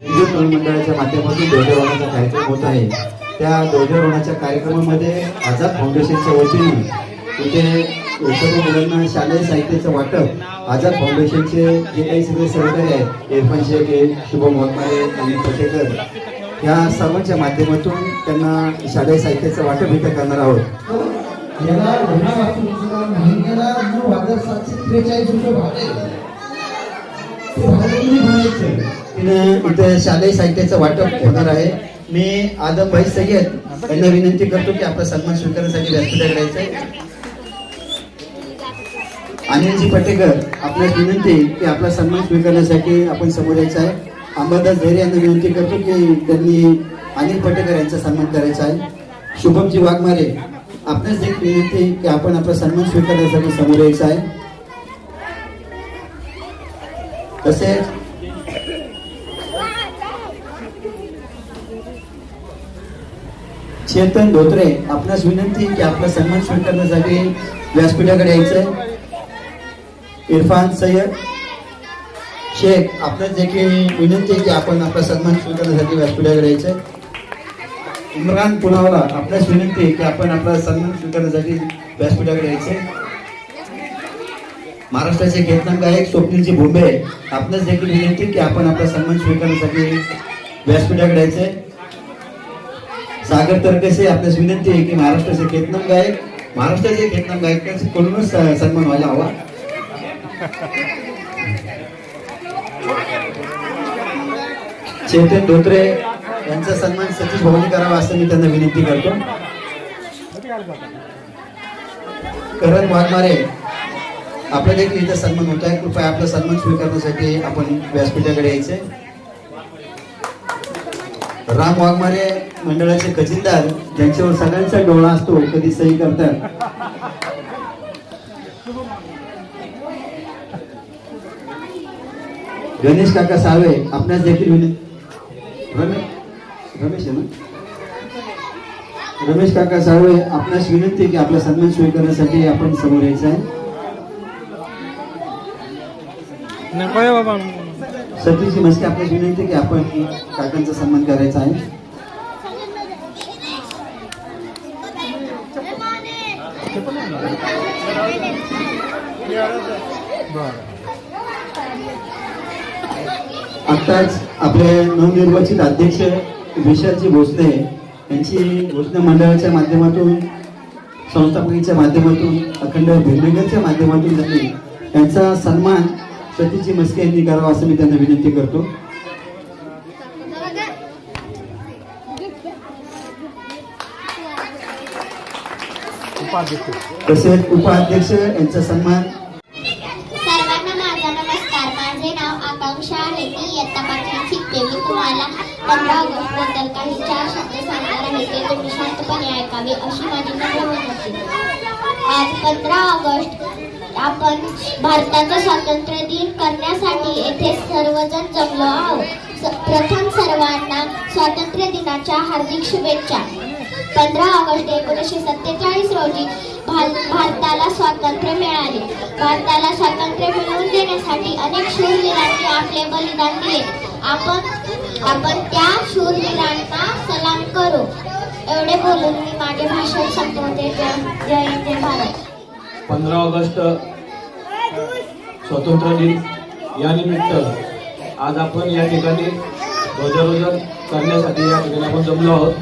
हिंदू तरुण मंडळाच्या माध्यमातून ध्वजारोहणाचा कार्यक्रम होत आहे. त्या ध्वजारोहणाच्या कार्यक्रमामध्ये आझाद फाउंडेशनच्या वतीने इथे सर्व मुलांना शालेय साहित्याचं वाटप आझाद फाउंडेशनचे जे काही सगळे सहकारी आहेत, इरफान शेख, शुभम वाघमारे, अनिल पटेकर, या सर्वांच्या माध्यमातून त्यांना शालेय साहित्याचं वाटप इथे करणार आहोत. याला महिन्याला 9,743 रुपये भाडे इथे शालेय साहित्याचं वाटप होणार आहे. मी आदम भाई सय्यद यांना विनंती करतो की आपला सन्मान स्वीकारण्यासाठी व्यासपीठाकडे यायचं आहे. अनिलजी पटेकर आपल्याला विनंती की आपला सन्मान स्वीकारण्यासाठी आपण समोर यायचं आहे. अंबादास धैर्य यांना विनंती करतो की त्यांनी अनिल पटेकर यांचा सन्मान करायचा आहे. शुभमजी वाघमारे आपल्याच देखील विनंती की आपण आपला सन्मान स्वीकारण्यासाठी समोर यायचं आहे. तसेच चेतन धोत्रे आपणास विनंती की आपला सन्मान स्वीकारण्यासाठी व्यासपीठाकडे यायचंय. इरफान सय्यद शेख आपणास देखील विनंती की आपण आपला सन्मान स्वीकारण्यासाठी व्यासपीठाकडे यायचंय. इम्रान पुनावाला आपणास विनंती की आपण आपला सन्मान स्वीकारण्यासाठी व्यासपीठाकडे यायचंय. महाराष्ट्राचे ख्यातनाम गायक स्वप्नीलजी भोंबे आपणास देखील विनंती की आपण आपला सन्मान स्वीकारण्यासाठी व्यासपीठाकडे यायचंय. सागर तरकसे आपल्यास विनंती आहे की महाराष्ट्राचे ख्यातनाम गायकांचे कडूनच सन्मान व्हायला हवा. चेतन धोत्रे यांचा सन्मान सतीश भवानी करावा असं मी त्यांना विनंती करतो. करण वाघमारे आपल्या देखील इथं सन्मान होत आहे. कृपया आपला सन्मान स्वीकारण्यासाठी आपण व्यासपीठाकडे यायचे. राम वाघमारे मंडळाचे खजिनदार ज्यांच्यावर सगळ्यांचा डोळा असतो, कधी सही करतात. गणेश काका सावे आपल्यास देखील रमेश काका सावे आपल्यास विनंती की आपला सन्मान स्वीकारण्यासाठी आपण समोर यायचं आहे. सतीश मस्के आपल्यास विनंती की आपण काकांचा सन्मान करायचा आहे. आताच आपले नवनिर्वाचित अध्यक्ष विशालजी भोसले यांची भोसले मंडळाच्या माध्यमातून, संस्थापकीच्या माध्यमातून, अखंड भिडनगरच्या माध्यमातून त्यांनी त्यांचा सन्मान सतीशजी मस्के यांनी करावा असं मी त्यांना विनंती करतो. तसेच उपाध्यक्ष यांचा सन्मान. सर्वांना माझा नमस्कार. माझे नाव आकांक्षा आहे. मी इयत्ता 5वीत शिकते. मी तुम्हाला 15 ऑगस्ट बद्दल काही 4 शब्द सांगणार आहे. ते तुम्ही शांतपणे ऐकावे अशी माझी नम्र विनंती. आज 15 ऑगस्ट आपण भारताचा स्वातंत्र्य दिन करण्यासाठी येथे सर्वजण जमलो आहोत. प्रथम सर्वांना स्वातंत्र्य दिनाच्या हार्दिक शुभेच्छा. 15 ऑगस्ट 1947 रोजी भारताला स्वातंत्र्य मिळाले. भारताला स्वातंत्र्य मिळवून देण्यासाठी अनेक शूरवीरांनी आपले बलिदान दिले. आपण त्या शूरवीरांना सलाम करू. एवढे बोलून मी माझे भाषण संपवते. जय हिंद, जय भारत. 15 ऑगस्ट स्वातंत्र्य दिन या निमित्त आज आपण या ठिकाणी ध्वजारोहण करण्यासाठी या ठिकाणी आपण जमलो आहोत.